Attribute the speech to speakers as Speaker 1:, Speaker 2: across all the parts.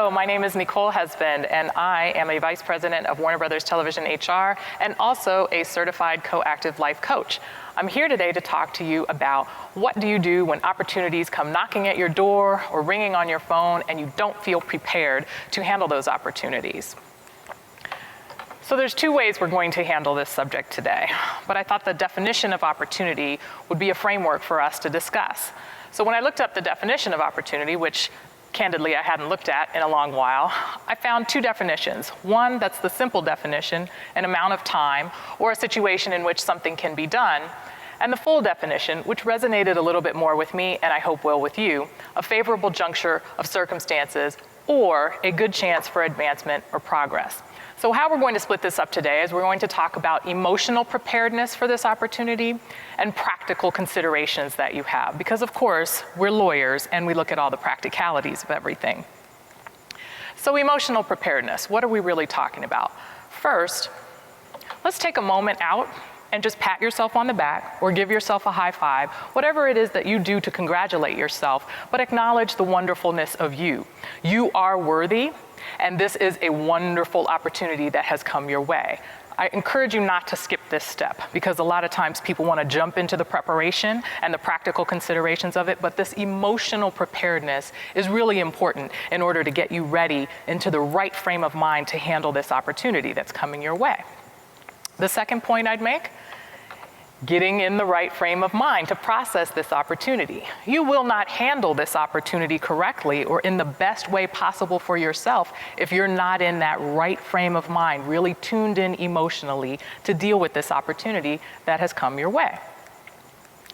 Speaker 1: Hello, my name is Nicole and I am a Vice President of Warner Brothers Television HR and also a certified co-active life coach. I'm here today to talk to you about what do you do when opportunities come knocking at your door or ringing on your phone and you don't feel prepared to handle those opportunities. So there's two ways we're going to handle this subject today, but I thought the definition of opportunity would be a framework for us to discuss. So when I looked up the definition of opportunity, which candidly I hadn't looked at in a long while, I found two definitions. One that's the simple definition, an amount of time or a situation in which something can be done, and the full definition, which resonated a little bit more with me and I hope will with you, a favorable juncture of circumstances or a good chance for advancement or progress. So how we're going to split this up today is we're going to talk about emotional preparedness for this opportunity and practical considerations that you have. Because of course, we're lawyers and we look at all the practicalities of everything. So emotional preparedness, what are we really talking about? First, let's take a moment out and just pat yourself on the back or give yourself a high five, whatever it is that you do to congratulate yourself, but acknowledge the wonderfulness of you. You are worthy. And this is a wonderful opportunity that has come your way. I encourage you not to skip this step because a lot of times people want to jump into the preparation and the practical considerations of it, but this emotional preparedness is really important in order to get you ready into the right frame of mind to handle this opportunity that's coming your way. The second point I'd make, getting in the right frame of mind to process this opportunity. You will not handle this opportunity correctly or in the best way possible for yourself if you're not in that right frame of mind, really tuned in emotionally to deal with this opportunity that has come your way.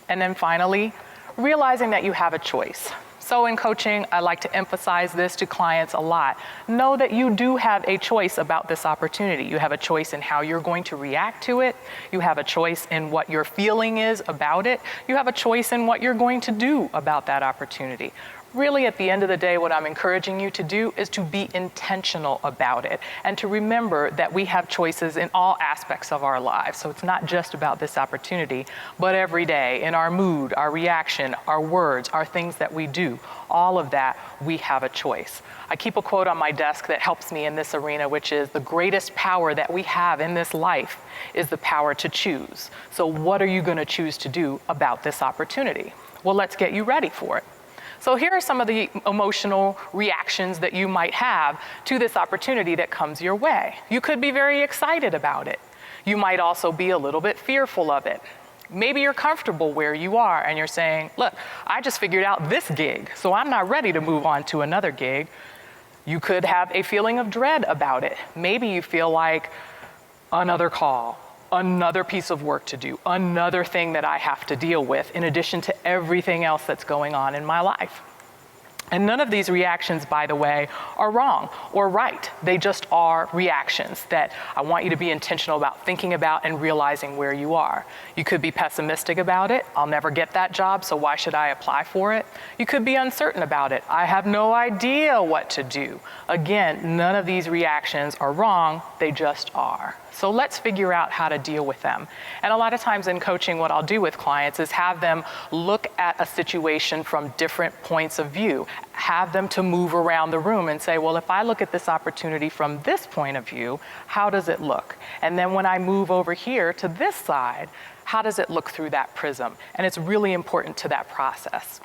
Speaker 1: And then finally, realizing that you have a choice. So in coaching, I like to emphasize this to clients a lot. Know that you do have a choice about this opportunity. You have a choice in how you're going to react to it. You have a choice in what your feeling is about it. You have a choice in what you're going to do about that opportunity. Really, at the end of the day, what I'm encouraging you to do is to be intentional about it and to remember that we have choices in all aspects of our lives. So it's not just about this opportunity, but every day in our mood, our reaction, our words, our things that we do, all of that, we have a choice. I keep a quote on my desk that helps me in this arena, which is the greatest power that we have in this life is the power to choose. So what are you going to choose to do about this opportunity? Well, let's get you ready for it. So here are some of the emotional reactions that you might have to this opportunity that comes your way. You could be very excited about it. You might also be a little bit fearful of it. Maybe you're comfortable where you are and you're saying, look, I just figured out this gig, so I'm not ready to move on to another gig. You could have a feeling of dread about it. Maybe you feel like another call, another piece of work to do, another thing that I have to deal with in addition to everything else that's going on in my life. And none of these reactions, by the way, are wrong or right. They just are reactions that I want you to be intentional about thinking about and realizing where you are. You could be pessimistic about it. I'll never get that job, so why should I apply for it? You could be uncertain about it. I have no idea what to do. Again, none of these reactions are wrong. They just are. So let's figure out how to deal with them. And a lot of times in coaching, what I'll do with clients is have them look at a situation from different points of view. Have them to move around the room and say, well, if I look at this opportunity from this point of view, how does it look? And then when I move over here to this side, how does it look through that prism? And it's really important to that process.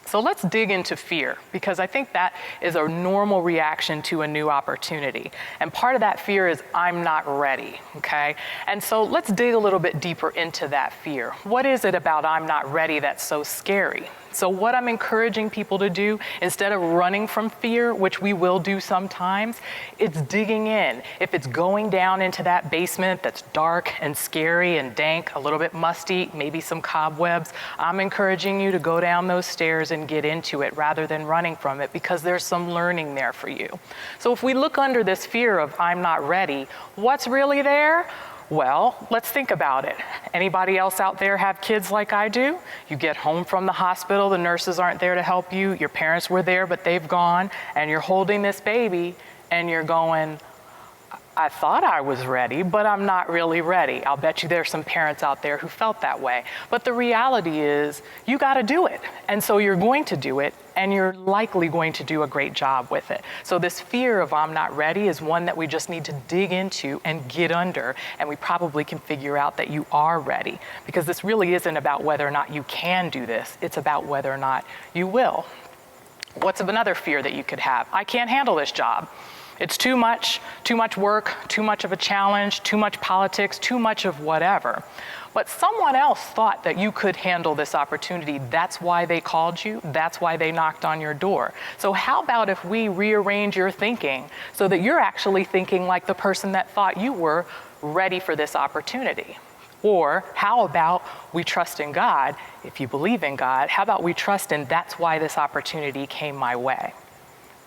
Speaker 1: So let's dig into fear, because I think that is a normal reaction to a new opportunity. And part of that fear is I'm not ready, okay? And so let's dig a little bit deeper into that fear. What is it about I'm not ready that's so scary? So what I'm encouraging people to do, instead of running from fear, which we will do sometimes, it's digging in. If it's going down into that basement that's dark and scary and dank, a little bit musty, maybe some cobwebs, I'm encouraging you to go down those stairs and get into it rather than running from it, because there's some learning there for you. So if we look under this fear of I'm not ready, what's really there? Well, let's think about it. Anybody else out there have kids like I do? You get home from the hospital, the nurses aren't there to help you, your parents were there, but they've gone, and you're holding this baby, and you're going, I thought I was ready, but I'm not really ready. I'll bet you there's some parents out there who felt that way. But the reality is you got to do it. And so you're going to do it, and you're likely going to do a great job with it. So this fear of I'm not ready is one that we just need to dig into and get under, and we probably can figure out that you are ready, because this really isn't about whether or not you can do this. It's about whether or not you will. What's another fear that you could have? I can't handle this job. It's too much work, too much of a challenge, too much politics, too much of whatever. But someone else thought that you could handle this opportunity. That's why they called you. That's why they knocked on your door. So how about if we rearrange your thinking so that you're actually thinking like the person that thought you were ready for this opportunity? Or how about we trust in God? If you believe in God, how about we trust in that's why this opportunity came my way?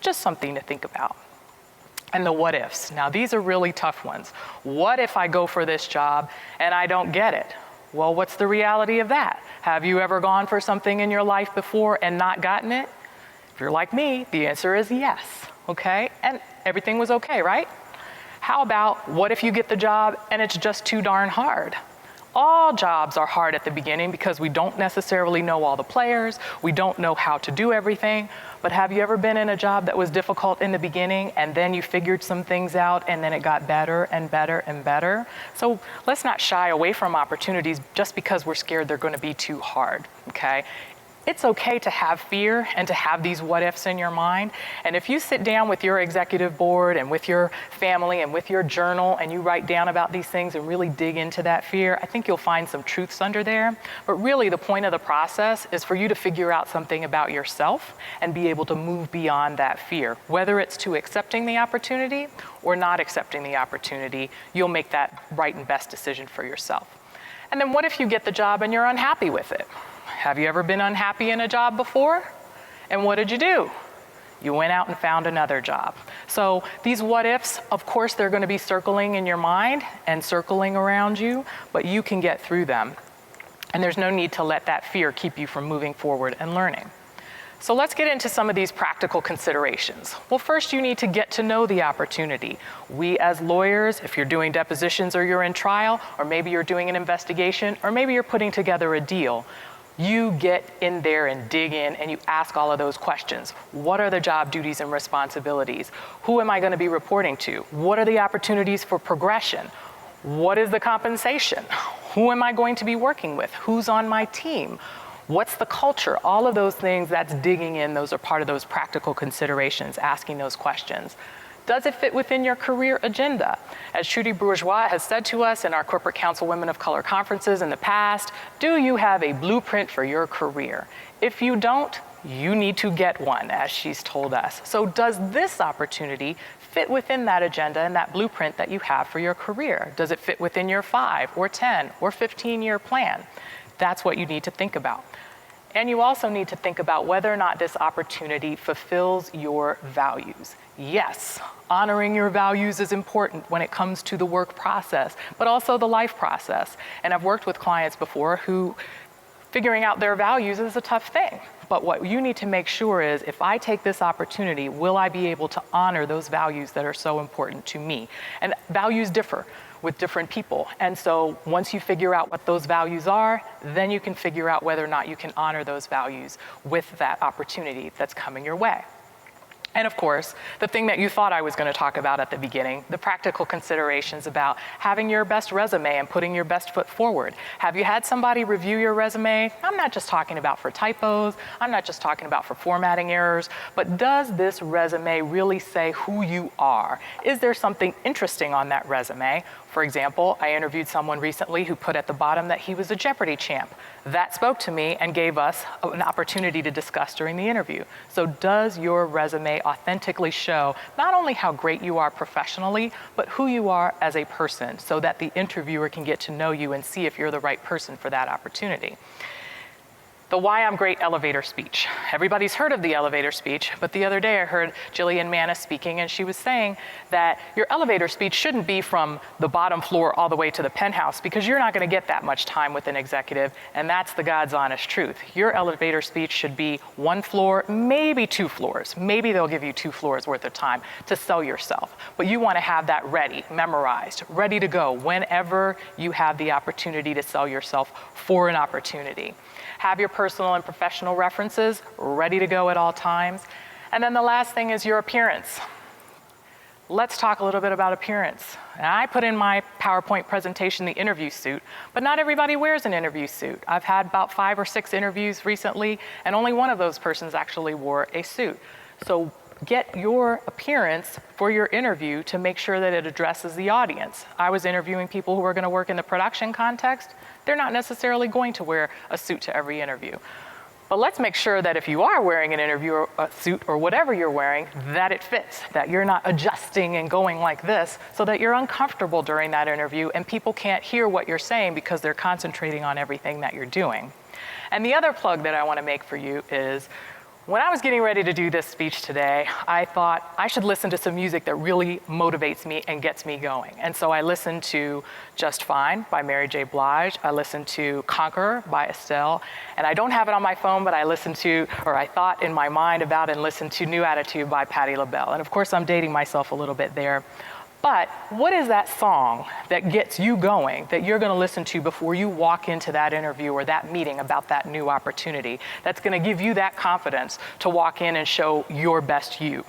Speaker 1: Just something to think about. And the what ifs. Now, these are really tough ones. What if I go for this job and I don't get it? Well, what's the reality of that? Have you ever gone for something in your life before and not gotten it? If you're like me, the answer is yes, okay? And everything was okay, right? How about what if you get the job and it's just too darn hard? All jobs are hard at the beginning because we don't necessarily know all the players, we don't know how to do everything, but have you ever been in a job that was difficult in the beginning and then you figured some things out and then it got better and better and better? So let's not shy away from opportunities just because we're scared they're going to be too hard, okay? It's okay to have fear and to have these what ifs in your mind. And if you sit down with your executive board and with your family and with your journal and you write down about these things and really dig into that fear, I think you'll find some truths under there. But really the point of the process is for you to figure out something about yourself and be able to move beyond that fear. Whether it's to accepting the opportunity or not accepting the opportunity, you'll make that right and best decision for yourself. And then what if you get the job and you're unhappy with it? Have you ever been unhappy in a job before? And what did you do? You went out and found another job. So these what ifs, of course, they're going to be circling in your mind and circling around you, but you can get through them. And there's no need to let that fear keep you from moving forward and learning. So let's get into some of these practical considerations. Well, first you need to get to know the opportunity. We as lawyers, if you're doing depositions or you're in trial, or maybe you're doing an investigation, or maybe you're putting together a deal, you get in there and dig in and you ask all of those questions. What are the job duties and responsibilities? Who am I going to be reporting to? What are the opportunities for progression? What is the compensation? Who am I going to be working with? Who's on my team? What's the culture? All of those things, that's digging in. Those are part of those practical considerations, asking those questions. Does it fit within your career agenda? As Trudy Bourgeois has said to us in our Corporate Counsel Women of Color conferences in the past, do you have a blueprint for your career? If you don't, you need to get one, as she's told us. So does this opportunity fit within that agenda and that blueprint that you have for your career? Does it fit within your 5 or 10 or 15-year plan? That's what you need to think about. And you also need to think about whether or not this opportunity fulfills your values. Yes, honoring your values is important when it comes to the work process, but also the life process. And I've worked with clients before who figuring out their values is a tough thing. But what you need to make sure is, if I take this opportunity, will I be able to honor those values that are so important to me? And values differ with different people. And so once you figure out what those values are, then you can figure out whether or not you can honor those values with that opportunity that's coming your way. And of course, the thing that you thought I was going to talk about at the beginning, the practical considerations about having your best resume and putting your best foot forward. Have you had somebody review your resume? I'm not just talking about for typos, I'm not just talking about for formatting errors, but does this resume really say who you are? Is there something interesting on that resume? For example, I interviewed someone recently who put at the bottom that he was a Jeopardy champ. That spoke to me and gave us an opportunity to discuss during the interview. So does your resume authentically show not only how great you are professionally, but who you are as a person, so that the interviewer can get to know you and see if you're the right person for that opportunity? The Why I'm Great elevator speech. Everybody's heard of the elevator speech, but the other day I heard Jillian Manna speaking, and she was saying that your elevator speech shouldn't be from the bottom floor all the way to the penthouse, because you're not going to get that much time with an executive, and that's the God's honest truth. Your elevator speech should be one floor, maybe 2 floors. Maybe they'll give you 2 floors worth of time to sell yourself, but you want to have that ready, memorized, ready to go whenever you have the opportunity to sell yourself for an opportunity. Have your personal and professional references ready to go at all times. And then the last thing is your appearance. Let's talk a little bit about appearance. And I put in my PowerPoint presentation the interview suit, but not everybody wears an interview suit. I've had about 5 or 6 interviews recently, and only one of those persons actually wore a suit. So get your appearance for your interview to make sure that it addresses the audience. I was interviewing people who are going to work in the production context. They're not necessarily going to wear a suit to every interview. But let's make sure that if you are wearing an interview or a suit or whatever you're wearing, that it fits, that you're not adjusting and going like this so that you're uncomfortable during that interview and people can't hear what you're saying because they're concentrating on everything that you're doing. And the other plug that I want to make for you is, when I was getting ready to do this speech today, I thought I should listen to some music that really motivates me and gets me going. And so I listened to Just Fine by Mary J. Blige. I listened to Conqueror by Estelle. And I don't have it on my phone, but I listened to, or I thought in my mind about and listened to New Attitude by Patti LaBelle. And of course, I'm dating myself a little bit there. But what is that song that gets you going, that you're going to listen to before you walk into that interview or that meeting about that new opportunity, that's going to give you that confidence to walk in and show your best you?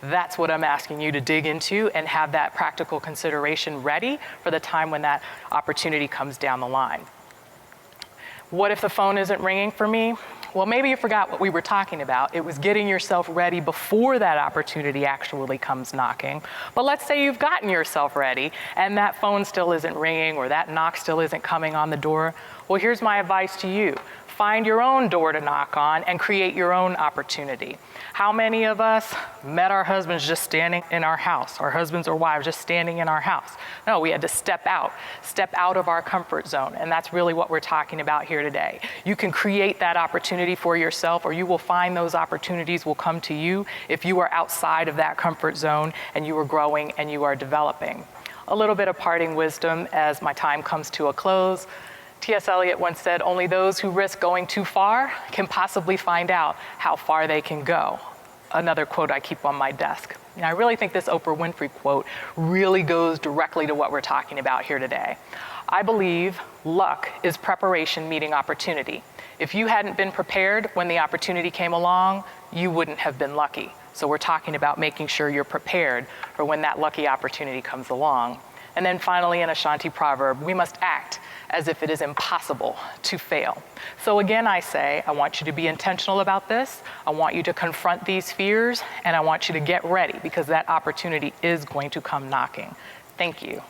Speaker 1: That's what I'm asking you to dig into and have that practical consideration ready for the time when that opportunity comes down the line. What if the phone isn't ringing for me? Well, maybe you forgot what we were talking about. It was getting yourself ready before that opportunity actually comes knocking. But let's say you've gotten yourself ready and that phone still isn't ringing or that knock still isn't coming on the door. Well, here's my advice to you. Find your own door to knock on and create your own opportunity. How many of us met our husbands just standing in our house, our husbands or wives just standing in our house? No, we had to step out of our comfort zone. And that's really what we're talking about here today. You can create that opportunity for yourself, or you will find those opportunities will come to you if you are outside of that comfort zone and you are growing and you are developing. A little bit of parting wisdom as my time comes to a close. T.S. Eliot once said, "Only those who risk going too far can possibly find out how far they can go." Another quote I keep on my desk. And I really think this Oprah Winfrey quote really goes directly to what we're talking about here today. I believe luck is preparation meeting opportunity. If you hadn't been prepared when the opportunity came along, you wouldn't have been lucky. So we're talking about making sure you're prepared for when that lucky opportunity comes along. And then finally, an Ashanti proverb, we must act as if it is impossible to fail. So again, I say, I want you to be intentional about this. I want you to confront these fears, and I want you to get ready because that opportunity is going to come knocking. Thank you.